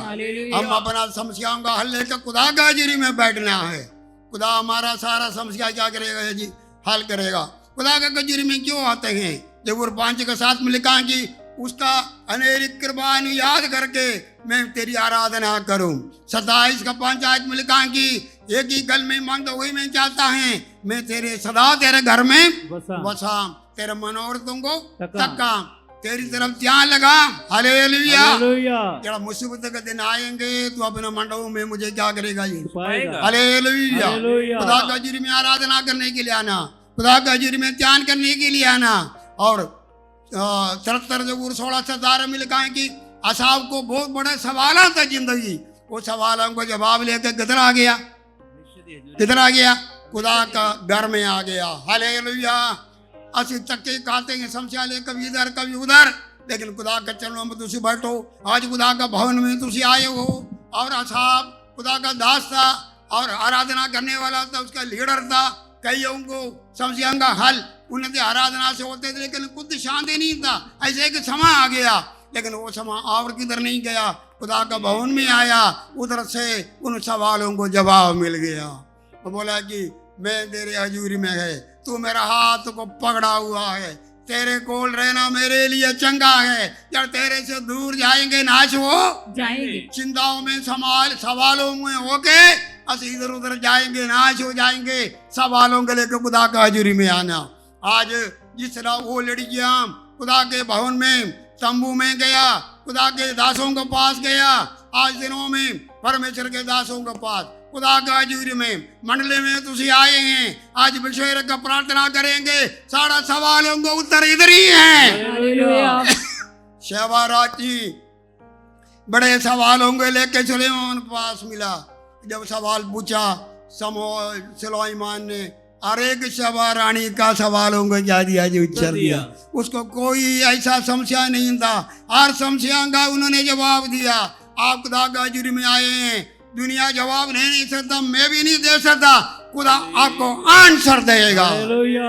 हम अपना समस्याओं का हल लेकर खुदा का हजूरी में बैठना है। खुदा हमारा सारा समस्या क्या करेगा जी, हल करेगा। खुदा का हजूरी में क्यों आते हैं? जबूर 5 के 7 में लिखा कि उसका अनेक कृपा याद करके मैं तेरी आराधना करूं। 27 का 5 आयत में लिखा कि एक ही गल में मांगता वही मैं चाहता है, मैं तेरे सदा तेरे घर में बसा, तेरे मनोरथों को तक्का, तेरी तरफ ध्यान लगा। हालेलुया। जरा मुसीबत के दिन आएंगे तो अपने मंडपों में मुझे क्या करेगा जी, हालेलुया। खुदा का हजूरी में आराधना करने के लिए आना, खुदा का हजूरी में ध्यान करने के लिए आना। और 73 जबूर 16 में लिखा है कि असाब को बहुत बड़े सवाल था जिंदगी, वो सवालों को जवाब लेकर किधर आ गया, किधर आ गया, खुदा का घर में आ गया। हालेलुया। असि चक्के खाते हैं समस्या ले, कभी इधर कभी उधर, लेकिन खुदा के चरणों में तुझे बैठो। आज खुदा का भवन में तुझे आए हो। और असाब खुदा का दास था और आराधना करने वाला था, उसका लीडर था। कईयों को समस्या का हल उन्नति आराधना से होते थे, लेकिन खुद शांति नहीं था। ऐसे एक समय आ गया, लेकिन वो समय और किधर नहीं गया, खुदा का भवन में आया। उधर से उन सवालों को जवाब मिल गया। वो बोला कि मैं तेरे हजूरी में है, तू मेरा हाथ को पकड़ा हुआ है, तेरे कोल रहना मेरे लिए चंगा है। जब तेरे से दूर जाएंगे नाश हो जाएंगे, चिंताओं में सवालों में होके अस इधर उधर जाएंगे, नाश हो जाएंगे। सवालों के लेकर खुदा का हजूरी में आना। आज जिस तरह वो लड़कियां खुदा के भवन में तंबू में गया, खुदा के दासों के पास गया, आज दिनों में परमेश्वर के दासों के पास खुदा का हजूरी में मंडली में तुझे आए हैं। आज विषय का प्रार्थना करेंगे, सारा सवालों को उत्तर इधर ही है। शहबाराती बड़े सवालों को लेके सुलेमान पास मिला। जब सवाल पूछा सुलेमान ने हर एक शबा रानी का सवालों को क्या दिया जी, उत्तर दिया। उसको कोई ऐसा समस्या नहीं था, हर समस्या का उन्होंने जवाब दिया। आप खुदा का हजूरी में आए हैं, दुनिया जवाब नहीं सकता, मैं भी नहीं दे सकता, खुदा आपको आंसर देगा,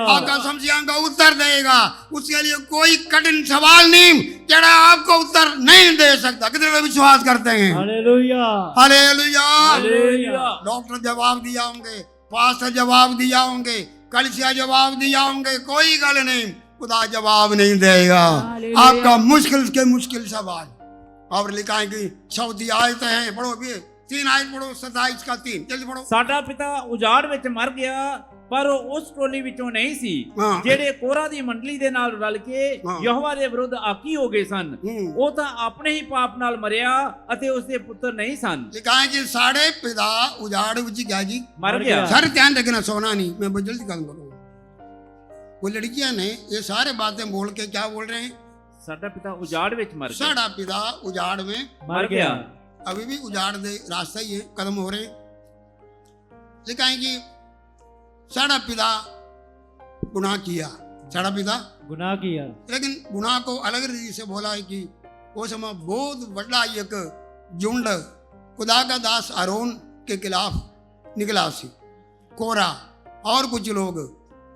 आपका समस्या का उत्तर देगा। उसके लिए कोई कठिन सवाल नहीं जरा आपको उत्तर नहीं दे सकता। कितने लोग विश्वास करते हैं? Hallelujah, hallelujah. डॉक्टर जवाब दिया होंगे, पास्टर जवाब दिया होंगे, कलीसिया जवाब दिया होंगे, कोई गल नहीं, खुदा जवाब नहीं देगा आपका मुश्किल के मुश्किल सवाल। और लिखा है कि 14 आयतें हैं, पढ़ो भी 3 आयत पढ़ो, 27 का 3 जल्दी पढ़ो। ਸਾਡਾ ਪਿਤਾ ਉਜਾੜ ਵਿੱਚ ਮਰ ਗਿਆ, ਪਰ ਉਹ ਉਸ ਟੋਲੀ ਵਿੱਚੋਂ ਨਹੀਂ ਸੀ ਜਿਹੜੇ ਕੋਰਾ ਦੀ ਮੰਡਲੀ ਦੇ ਨਾਲ ਰਲ ਕੇ ਯਹੋਵਾ ਦੇ ਵਿਰੁੱਧ ਆਕੀ ਹੋ ਗਏ ਸਨ। ਉਹ ਤਾਂ ਆਪਣੇ ਹੀ ਪਾਪ ਨਾਲ ਮਰਿਆ ਅਤੇ ਉਸ ਦੇ ਪੁੱਤਰ ਨਹੀਂ ਸਨ। लिखा है कि साढ़े पिता उजाड़ विच क्या जी, मर गया। सर ध्यान रखना, सोना नहीं, मैं बहुत जल्दी काम करूँगा। वो लड़कियां ने ये सारे बातें बोल के क्या बोल रहे हैं? ਸਾਡਾ ਪਿਤਾ ਉਜਾੜ ਵਿੱਚ ਮਰ ਗਿਆ, साढ़ा पिता उजाड़ में मर गया। अभी भी उजाड़ दे रास्ता ही है, कदम हो रहे। लिखा है कि साढ़ा पिता गुनाह किया, साढ़ा पिता गुनाह किया, लेकिन गुनाह को अलग रीति से बोला है कि वो समय बहुत बड़ा एक झुंड खुदा का दास आरोन के खिलाफ निकला सी। कोरा और कुछ लोग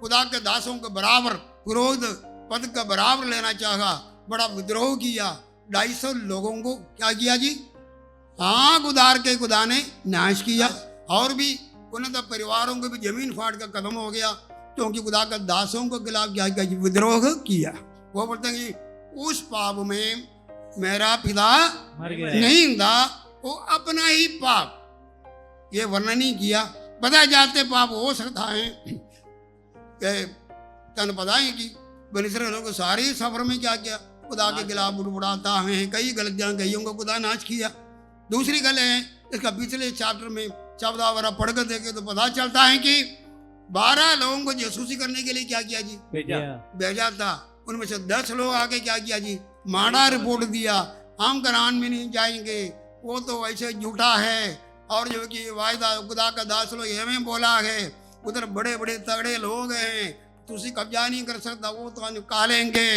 खुदा के दासों के बराबर विरोध पद का बराबर लेना चाहा, बड़ा विद्रोह किया। 250 लोगों को क्या किया जी, आग उदार के खुदा ने नाश किया। और भी उन्नत परिवारों को भी जमीन फाड़ कर खत्म हो गया, क्योंकि खुदा का दासों के खिलाफ क्या किया, विद्रोह किया। वो बोलते हैं कि उस पाप में मेरा पिता मर गया नहीं था, वो अपना ही पाप ये वर्णन नहीं किया। बताए जाते पाप हो सकता है तन पता है कि बन इस्राएल लोग सारे सफर में क्या किया, खुदा के खिलाफ बुड़बुड़ाता है, कई गलतियां कईयों को खुदा नाश किया। दूसरी गल है, इसका पिछले चैप्टर में 14 वरा पढ़ कर देखे तो पता चलता है कि 12 लोगों को जासूसी करने के लिए क्या किया जी, भेजा था। उनमें से 10 लोग आके क्या किया जी, माड़ा रिपोर्ट दिया, हम करान में नहीं जाएंगे, वो तो ऐसे झूठा है। और जो कि वायदा खुदा का दास लोग हमें बोला है, उधर बड़े बड़े तगड़े लोग हैं, तुझे कब्जा नहीं कर सकता, वो तो निकालेंगे।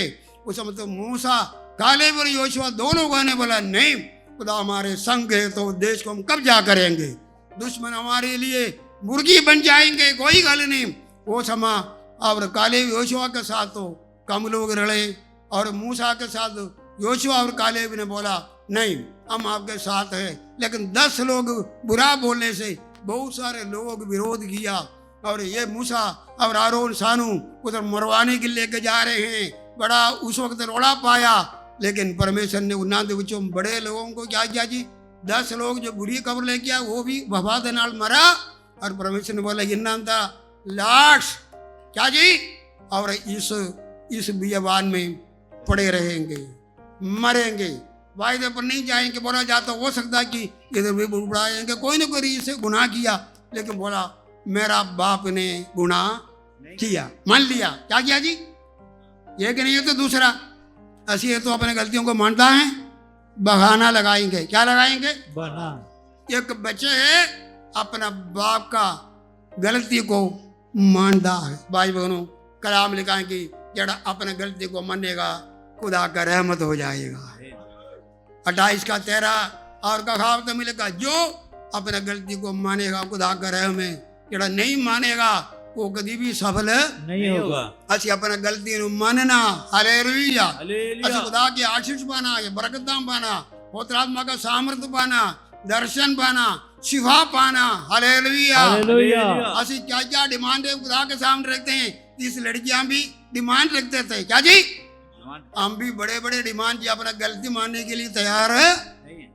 उस समय तो मूसा काले और योशुआ दोनों को ने बोला नहीं, खुदा हमारे संग है तो देश को हम कब्जा करेंगे, दुश्मन हमारे लिए मुर्गी बन जाएंगे, कोई गल नहीं। वो समय और काले योशुआ के साथ तो कम लोग रले, और मूसा के साथ योशुआ और कालेब ने बोला नहीं हम आपके साथ हैं। लेकिन 10 लोग बुरा बोलने से बहुत सारे लोगों को विरोध किया, और ये मूसा और आरोन सानू उधर मरवाने के लेके जा रहे हैं। बड़ा उस वक्त रोड़ा पाया, लेकिन परमेश्वर ने उन्होंने बच्चों बड़े लोगों को क्या किया जी, 10 लोग जो बुरी खबर लेके आए वो भी वफा के नाल मरा, और परमेश्वर ने बोला इन्ना था लाश क्या जी, और इस बियाबान में पड़े रहेंगे, मरेंगे, वायदे पर नहीं जाएंगे। बोला जाता हो सकता है कि इधर भी बुड़ाएंगे, कोई ना कोई इससे गुनाह किया, लेकिन बोला मेरा बाप ने गुनाह किया, मान लिया। क्या किया जी, ये कि नहीं है तो दूसरा ऐसी है तो अपने गलतियों को मानता है, बहाना लगाएंगे। क्या लगाएंगे, बहाना। एक बच्चे है अपना बाप का गलती को मानता है। भाई बहनों कलाम लिखा है कि जड़ा अपने गलती को मानेगा खुदा का रहमत हो जाएगा। 28 का 13 और कहावत मिलेगा जो अपने गलती को मानेगा खुदा का रहम है, जड़ा नहीं मानेगा वो कभी भी सफल नहीं होगा। असि अपने गलती ਨੂੰ मानना, हालेलुया, असि खुदा की आशीष पाना, ये बरकत पाना, पवित्र आत्मा का सामर्थ्य पाना, दर्शन पाना, शिफा पाना, हालेलुया। असि क्या क्या डिमांड है खुदा के सामने रखते हैं। इस लड़कियां भी डिमांड रखते थे, क्या जी, हम भी बड़े बड़े डिमांड जी अपना गलती मानने के लिए तैयार है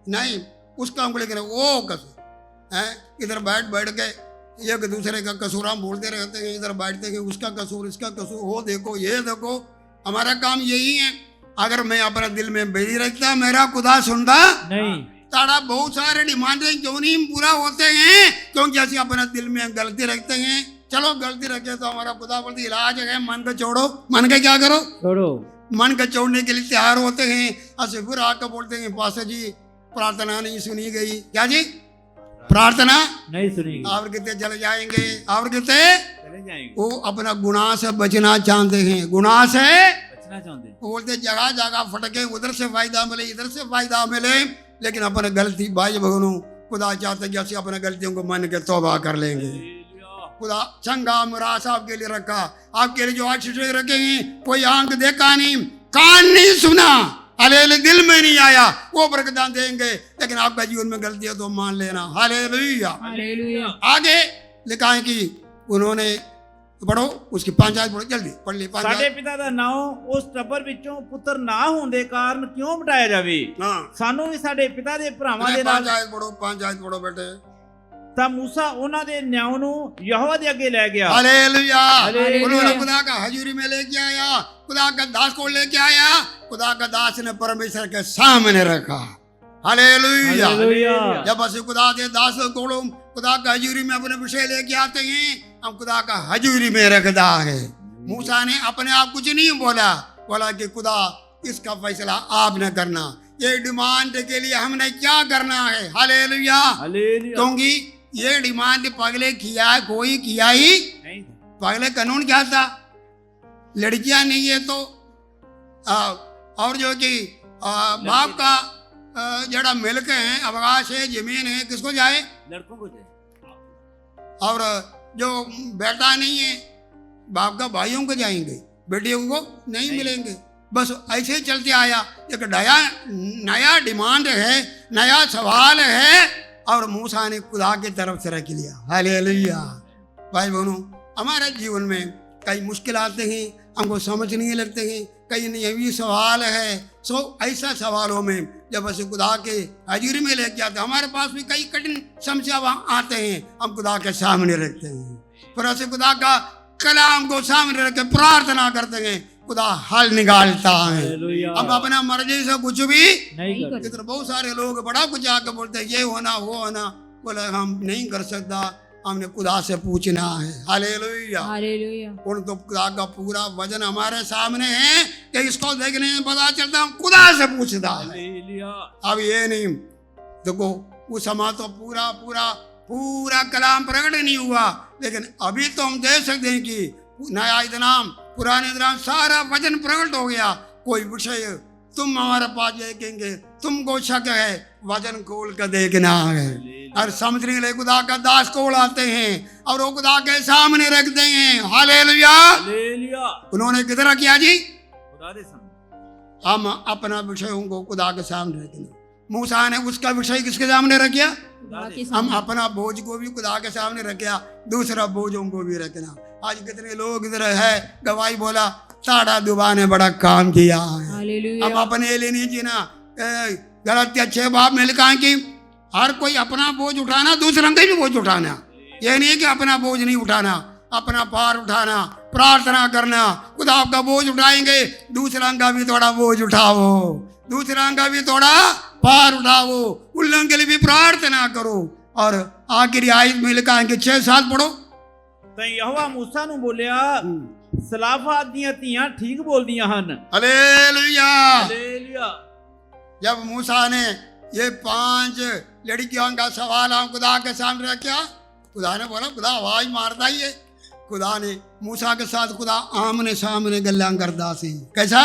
नहीं। उसका हमको लेकिन वो कसूर है, इधर बैठ के एक दूसरे का कसूर हम बोलते रहते हैं, इधर बैठते हैं उसका कसूर इसका कसूर, हो देखो ये देखो। हमारा काम यही है, अगर मैं अपना दिल में बेरी रखता मेरा खुदा सुनता नहीं। ताड़ा बहुत सारे डिमांडें क्यों नहीं पूरा होते हैं, क्योंकि ऐसे अपना दिल में गलती रखते हैं। चलो गलती रखे तो हमारा खुदा बोलते इलाज है, मन को छोड़ो, मन का क्या करो, छोड़ो, मन का छोड़ने के लिए तैयार होते हैं। ऐसे फिर आकर बोलते हैं पास्टर जी प्रार्थना नहीं सुनी गई, क्या जी, प्रार्थना नहीं सुनी, और कितने चले जाएंगे, और कितने चले जाएंगे। वो अपना गुनाह से बचना चाहते हैं, गुनाह से बचना चाहते हैं। बोलते जगह जगह फटके, उधर से फायदा मिले इधर से फायदा मिले, लेकिन अपने गलती भाई बहनों खुदा चाहते कि अपने गलतियों को मान के तौबा कर लेंगे। खुदा चंगा मुरास आपके लिए रखा, आपके लिए जो आशीष रखे हैं, कोई आंख देखा नहीं, कान नहीं सुना, हालेलुया, दिल में नहीं आया, वो बरकत देंगे। लेकिन आपका जीवन में गलती है तो मान लेना, हालेलुया, हालेलुया। आगे लिखा है कि उन्होंने पढ़ो उसकी 5 आयत पढ़ो, जल्दी पढ़ ली। ਸਾਡੇ ਪਿਤਾ ਦਾ ਨਾਮ ਉਸ ਟੱਬਰ ਵਿੱਚੋਂ ਪੁੱਤਰ ਨਾ ਹੋਣ ਦੇ ਕਾਰਨ ਕਿਉਂ ਮਿਟਾਇਆ ਜਾਵੇ, ਸਾਨੂੰ ਵੀ ਸਾਡੇ ਪਿਤਾ ਦੇ ਭਰਾਵਾਂ ਦੇ ਨਾਲ 5 ਆयत पढ़ो, 5 आयत पढ़ो बेटे। ਤਾਂ मूसा ਉਹਨਾਂ ਦੇ ਨਿਆਂ ਨੂੰ ਯਹੋਵਾ ਦੇ ਅੱਗੇ ਲੈ ਗਿਆ, हालेलुया। उन्होंने खुदा का हजूरी में लेके आया, खुदा का दास को लेके आया, खुदा का दास ने परमेश्वर के सामने रखा, हालेलुया। जब ਅਸੀਂ खुदा के दास को खुदा का हजूरी में अपने विषय लेके आते हैं, हम खुदा का हजूरी में रखता है। मूसा ने अपने आप कुछ नहीं बोला, बोला कि खुदा इसका फैसला आपने करना, ये डिमांड के लिए हमने क्या करना है, हालेलुया। क्योंकि ये डिमांड पगले किया कोई किया ही नहीं, पगले कानून क्या था, लड़कियां नहीं है तो और जो कि बाप का जड़ा मिल्क है, अवकाश है, जमीन है, किसको जाए, लड़कों को जाए। और जो बेटा नहीं है बाप का भाइयों को जाएंगे, बेटियों को नहीं मिलेंगे। बस ऐसे ही चलते आया। एक नया डिमांड है, नया सवाल है, और मूसा ने खुदा की तरफ से रख लिया, हालेलुया। भाई बहनों हमारे जीवन में कई मुश्किल आते हैं, हमको समझ नहीं लगते हैं, कई नई सवाल है। ऐसा सवालों में जब ऐसे खुदा के हाजिरी में लेके आते, हमारे पास भी कई कठिन समस्या आते हैं, हम खुदा के सामने रखते हैं, फिर ऐसे खुदा का कलाम को सामने रख के प्रार्थना करते हैं, खुदा हल निकालता है। हम अपना मर्जी से कुछ भी नहीं करते। इधर बहुत सारे लोग बड़ा कुछ आके बोलते हैं ये होना वो होना, बोले हम नहीं कर सकता, हमने खुदा से पूछना है, हालेलुया, हालेलुया। उन तो खुदा का पूरा वजन हमारे सामने है कि इसको देखने में पता चलता हम खुदा से पूछता है। अब ये नहीं देखो उस समय तो पूरा पूरा पूरा कलाम प्रकट नहीं हुआ, लेकिन अभी तो हम देख सकते हैं कि नया इनाम पुराने इनाम सारा वचन प्रकट हो गया। कोई विषय तुम हमारे पास देखेंगे, तुमको शक है, वचन खोल कर देखना है। और समझने के लिए खुदा का दास को उड़ाते हैं और वो खुदा के सामने रखते हैं। हालेलुया। हालेलुया। उन्होंने कितना किया जी? खुदा दे सामने हम अपना विषयों को खुदा के सामने रखना। मूसा ने उसका विषय किसके सामने रखा? खुदा दे हम अपना बोझ को भी खुदा के सामने रखा, दूसरा बोझों को भी रखना। आज कितने लोग इधर है गवाही बोला साड़ा दुबा ने बड़ा काम किया है। हालेलुया। हम अपने लिए नहीं जीना। गलत अच्छे बाप में लिखा है कि हर कोई अपना बोझ उठाना, दूसरों का भी बोझ उठाना। ये नहीं कि अपना बोझ नहीं उठाना, अपना पार उठाना, प्रार्थना करना। खुदा का बोझ उठाएंगे, दूसरा का भी थोड़ा बोझ उठाओ, दूसरा का भी थोड़ा पार उठाओ, उन लोगों के लिए भी प्रार्थना करो। और आखिरी आयत में लिखा है कि 6 साल पढ़ो। ਤਾਂ ਯਹੋਵਾ मूसा ਨੂੰ ਬੋਲਿਆ ਸਲਾਫਾਤ ਦੀਆਂ ਧੀਆਂ ਠੀਕ ਬੋਲਦੀਆਂ ਹਨ। हालेलुया। ਹਾਲੇਲੂया। जब मूसा ने ये 5 लड़कियों का सवाल हम खुदा के सामने रखा, खुदा ने बोला खुदा आवाज मारता ही है। खुदा ने मूसा के साथ खुदा आमने सामने गल्ला करता सी। कैसा?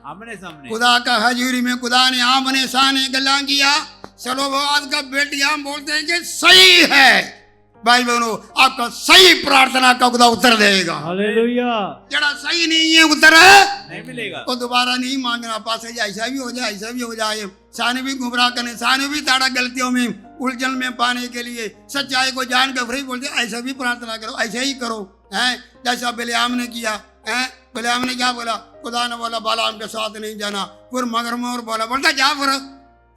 आमने सामने। खुदा का हजूरी में खुदा ने आमने सामने गल्ला किया। सलोवाद का बेटी हम बोलते हैं कि सही है। भाई बहनों, आपका सही प्रार्थना का खुदा उत्तर देगा। हालेलुया। जरा सही नहीं है उत्तर नहीं मिलेगा तो दोबारा नहीं मांगना। पास ऐसा भी हो जाए, ऐसा भी हो जाए। साने भी गुमराह करने, साने भी ताड़ा गलतियों में उलझन में पाने के लिए सच्चाई को जान कर फिर बोलते ऐसा भी प्रार्थना करो, ऐसे ही करो हैं जैसा बिलाम ने किया है। बिलाम ने क्या बोला? खुदा ने बोला बालाम के साथ नहीं जाना। फिर मगरमोर बोला बोलता जा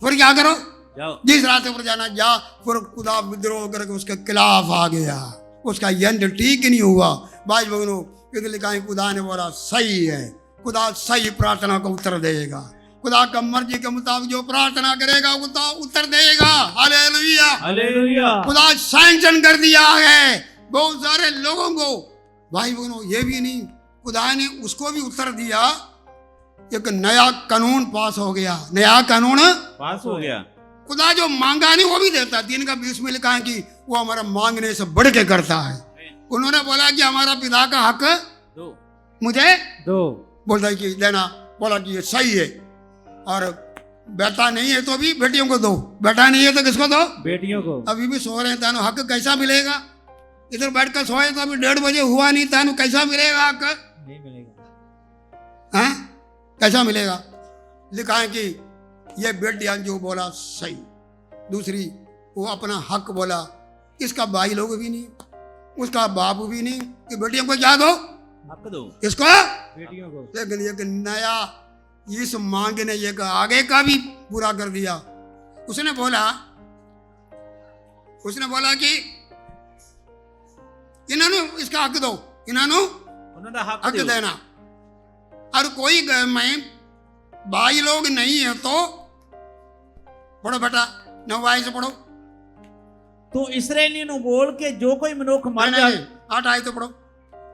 फिर क्या करो, जाओ जिस रास्ते पर जाना जा। फिर खुदा विद्रोह करके उसके खिलाफ आ गया, उसका यंत्र ठीक नहीं हुआ। भाई बहनों, इधर लिखा है खुदा ने बोला सही है। खुदा सही प्रार्थना का उत्तर देगा। खुदा का मर्जी के मुताबिक जो प्रार्थना करेगा खुदा उत्तर देगा। हालेलुया। हालेलुया। खुदा सैंक्शन कर दिया है बहुत सारे लोगों को। भाई बहनों, ये भी नहीं, खुदा ने उसको भी उत्तर दिया। एक नया कानून पास हो गया। नया कानून पास हो गया। खुदा जो मांगा नहीं वो भी देता। 3 का 20 में लिखा है कि वो हमारा मांगने से बढ़ के करता है। उन्होंने बोला कि हमारा पिता का हक दो मुझे दो, बोलता है कि देना। बोला कि ये सही है। और बेटा नहीं है तो भी बेटियों को दो, बेटा नहीं है तो किसको दो? बेटियों को। अभी भी सो रहे हैं तानो हक कैसा मिलेगा? इधर बैठ कर सोए तो अभी 1:30 बजे हुआ नहीं, तानो कैसा मिलेगा हक? नहीं मिलेगा। हैं? कैसा मिलेगा? लिखा है कि ये बेटियां जो बोला सही। दूसरी वो अपना हक बोला। इसका भाई लोग भी नहीं, उसका बाप भी नहीं कि बेटियों को क्या दो? हक दो इसको बेटियों को। लेकिन एक नया इस मांग ने ये आगे का भी पूरा कर दिया। उसने बोला कि इन्होंने इसका हक दो, इन्होंने उन्होंने हक हक दो। देना। और कोई में भाई लोग नहीं है तो पढ़ो बेटा 9 आयत से पढ़ो। तू इसराइलियों ਨੂੰ ਬੋਲ ਕਿ ਜੋ ਕੋਈ ਮਨੁੱਖ ਮਰ ਜਾਵੇ। 8 आयत से पढ़ो।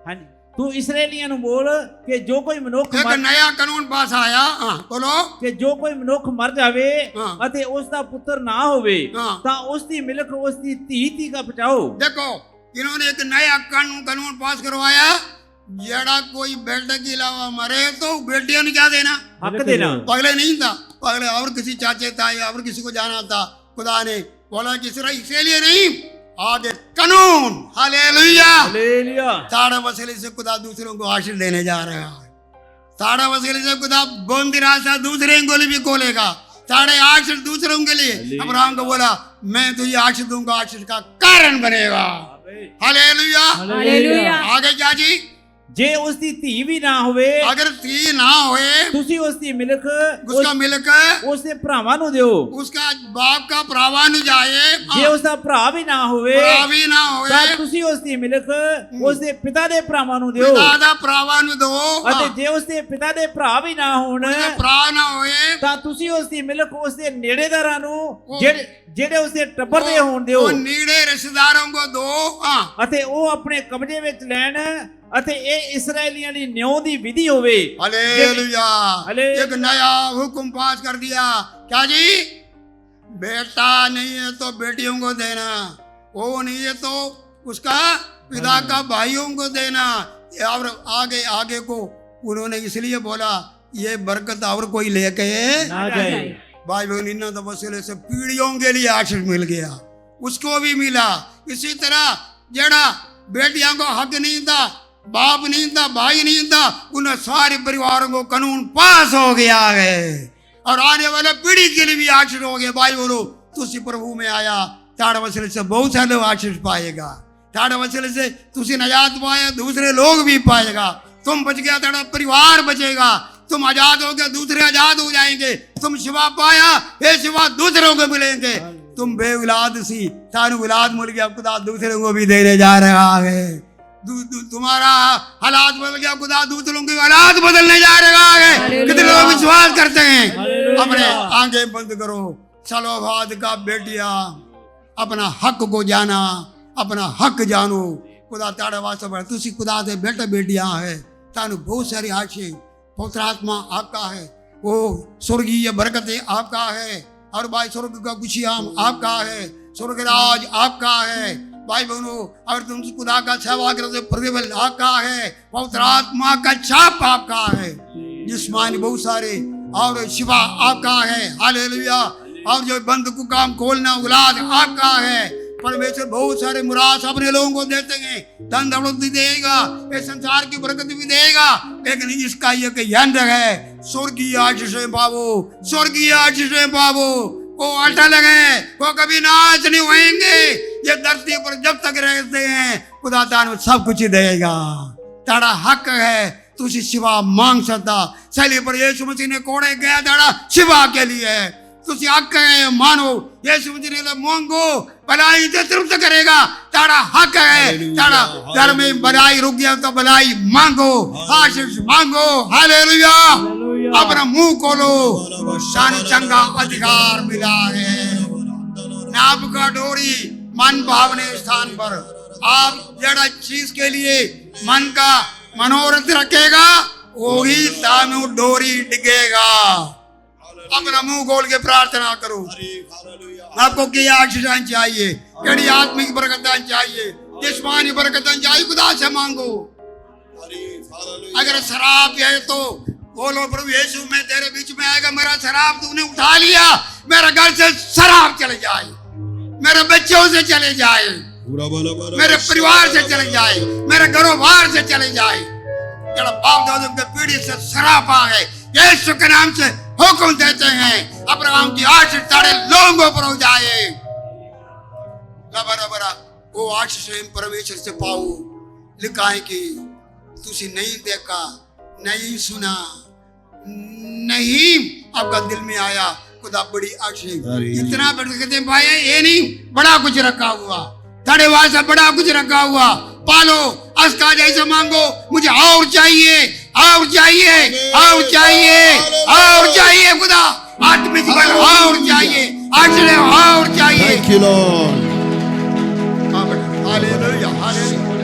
ਹਾਂਜੀ, ਤੂੰ ਇਸਰਾਈਲੀਆਂ ਨੂੰ ਬੋਲ ਕਿ ਜੋ ਕੋਈ ਮਨੁੱਖ एक नया कानून पास आया। हाँ बोलो। ਕਿ ਜੋ ਕੋਈ ਮਨੁੱਖ ਮਰ ਜਾਵੇ ਹਾਂ। ਅਤੇ ਉਸ ਦਾ ਪੁੱਤਰ ਨਾ ਹੋਵੇ ਹਾਂ। ਤਾਂ ਉਸ ਦੀ ਮਿਲਕ ਉਸ ਦੀ ਧੀ का बचाओ। देखो इन्होंने एक नया कानून पास करवाया। जड़ा कोई बेटे के अलावा मरे तो बेटियों ने क्या देना? हक देना। पहले नहीं था, पहले और किसी चाचे था या और किसी को जाना था। खुदा ने बोला कि सिर्फ इसलिए नहीं, आगे कानून। हालेलुया। हालेलुया। साड़ा वसीले से खुदा दूसरों को आशीष देने जा रहा है। साड़ा वसीले से खुदा बंदी रास्ता दूसरे को भी खोलेगा। साढ़े आशीष दूसरों के लिए। अब्राहम को बोला मैं तुझे आशीष दूंगा, आशीष का कारण बनेगा। हालेलुया। हालेलुया। आगे क्या जी? जे ਉਸ ਦੀ ਧੀ ਵੀ ਨਾ ਹੋਵੇ अगर ती ना होए ਤੁਸੀਂ ਉਸ ਦੀ ਮਿਲਕ उसका मिलक ਉਸ ਦੇ ਭਰਾਵਾਂ ਨੂੰ ਦਿਓ। उसका बाप का प्रावान जाए। ਜੇ ਉਸ ਦਾ ਭਰਾ ਵੀ ਨਾ ਹੋਵੇ प्रावी ना होए ਤਾਂ ਤੁਸੀਂ ਉਸ ਦੀ ਮਿਲਕ ਉਸ ਦੇ ਪਿਤਾ ਦੇ ਭਰਾਵਾਂ ਨੂੰ ਦਿਓ। दादा प्रावान दो। ਅਤੇ ਜੇ ਉਸ ਦੇ ਪਿਤਾ ਦੇ ਭਰਾ ਵੀ ਨਾ ਹੋਣ प्रा ना होए ਤਾਂ ਤੁਸੀਂ ਉਸ ਦੀ ਮਿਲਕ ਉਸ ਦੇ ਨੇੜੇਦਾਰਾਂ ਨੂੰ ਜਿਹੜੇ ਉਸ ਦੇ ਟੱਬਰ ਦੇ ਹੋਣ ਦਿਓ। वो नीड़े रिश्तेदारों को दो। ਅਤੇ ਉਹ ਆਪਣੇ ਕਬਜ਼ੇ ਵਿੱਚ ਲੈਣ ਅਤੇ ਇਹ ਇਸराइलियों ਦੀ ਨਿਉ ਦੀ ਵਿਧੀ ਹੋਵੇ। हालेलुया। हालेलुया। एक नया हुक्म पास कर दिया। क्या जी? बेटा नहीं है तो बेटियों को देना, वो नहीं है तो उसका पिता का भाइयों को देना। और आगे को उन्होंने इसलिए बोला ये बरकत और कोई लेके ना जाए। भाई बहन इन तो वसीले से पीढ़ियों के लिए आशीष मिल गया। उसको भी मिला। इसी तरह जेड़ा बेटियां को हक नहीं था, बाप नहीं था, भाई नहीं था, उन सारे परिवारों को कानून पास हो गया है और आने वाले पीढ़ी के लिए भी आशीष हो गया। भाई बोलो, तुसी प्रभु में आया, ताड़ वसीले से बहुत सारे लोग आशीष पाएगा। ताड़ वसीले से तुसी नजात पाए, दूसरे लोग भी पाएगा। तुम बच गया, ताड़ा परिवार बचेगा। तुम आजाद हो गए, दूसरे आजाद हो जाएंगे। तुम शिवा पाया, ये शिवा दूसरों को मिलेंगे। तुम बेऔलाद सी, तारू औलाद मिल गया, खुदा दूसरों को भी देने जा रहा है। तुम्हारा हालात बदल गया, खुदा दूसरों की हालात बदलने जा रहा है। कितने लोग विश्वास करते हैं? अपने आंखें बंद करो। सलोफाद का बेटिया अपना हक को जाना, अपना हक जानो। खुदा ताड़े वास्ते बड़ा तुसी खुदा दे बेटे बेटियां है, तानु बहुत सारी आशीष। पवित्र आत्मा आपका है, वो स्वर्गीय बरकतें आपका है, और भाई स्वर्ग का खुशियाम आपका है, स्वर्ग राज आपका है। भाई बहनों, अगर तुम खुदा का सेवा करते, प्रतिफल आपका है, पवित्र आत्मा का छाप आपका है, जिस्मानी बहुत सारे, और शिवा आपका है। हालेलुया। और जो बंद को काम खोलना औलाद आपका है। परमेश्वर बहुत सारे मुराद अपने लोगों को देते हैं, धन दौलत भी देगा, ये संसार की बरकत भी देगा, लेकिन इसका ये यंत्र है, स्वर्गीय आशीषें पावो, स्वर्गीय आशीषें पावो। वो अटल है, वो कभी नाश नहीं होंगे। ये धरती पर जब तक रहते हैं, खुदा तानु सब कुछ देगा। ताड़ा हक है, तुझे शिवा मांग सकता। शैली पर यीशु मसीह ने कोड़े गया, ताड़ा शिवा के लिए तुझे हक है, मानो। यीशु मसीह ने मांगो, भलाई से तृप्त करेगा। ताड़ा हक है, ताड़ा घर में भलाई रुक गया तो भलाई मांगो, आशीष मांगो। हालेलुया। अपना मुंह खोलो, शान चंगा अधिकार मिला है। नाप का डोरी मन भावने स्थान पर, आप जड़ा चीज के लिए मन का मनोरथ रखेगा, वही तानु डोरी डिगेगा। अपना मुंह खोल के प्रार्थना करो। आपको क्या आशीषां चाहिए, कड़ी आत्मिक बरकतां चाहिए, जिस्मानी बरकतां चाहिए, खुदा से मांगो। अगर शराब है तो बोलो, प्रभु यीशु मैं तेरे बीच में आएगा, मेरा शराब तूने उठा लिया, मेरे घर से शराब चले जाए, मेरे बच्चों से चले जाए, मेरे परिवार से चले जाए, मेरे कारोबार से चले जाए। जरा बाप दादों के पीढ़ी से शराब आ गए, यीशु के नाम से हुक्म देते हैं, अब्राहम की आशीष सारे लोगों पर हो जाए। बरा वो आशीष परमेश्वर से पाओ। लिखा है कि तुसी नहीं देखा, नहीं सुना, नहीं आपका दिल में आया, खुदा बड़ी आशीष। इतना बड़ा कहते हैं भाई, ये नहीं बड़ा कुछ रखा हुआ, थोड़े वास्ते बड़ा कुछ रखा हुआ। पालो, अस्का जैसे मांगो, मुझे और चाहिए, और चाहिए, और चाहिए, और चाहिए। खुदा आत्मिक बल और चाहिए, आशीष और चाहिए। Thank you, Lord. Hallelujah, hallelujah.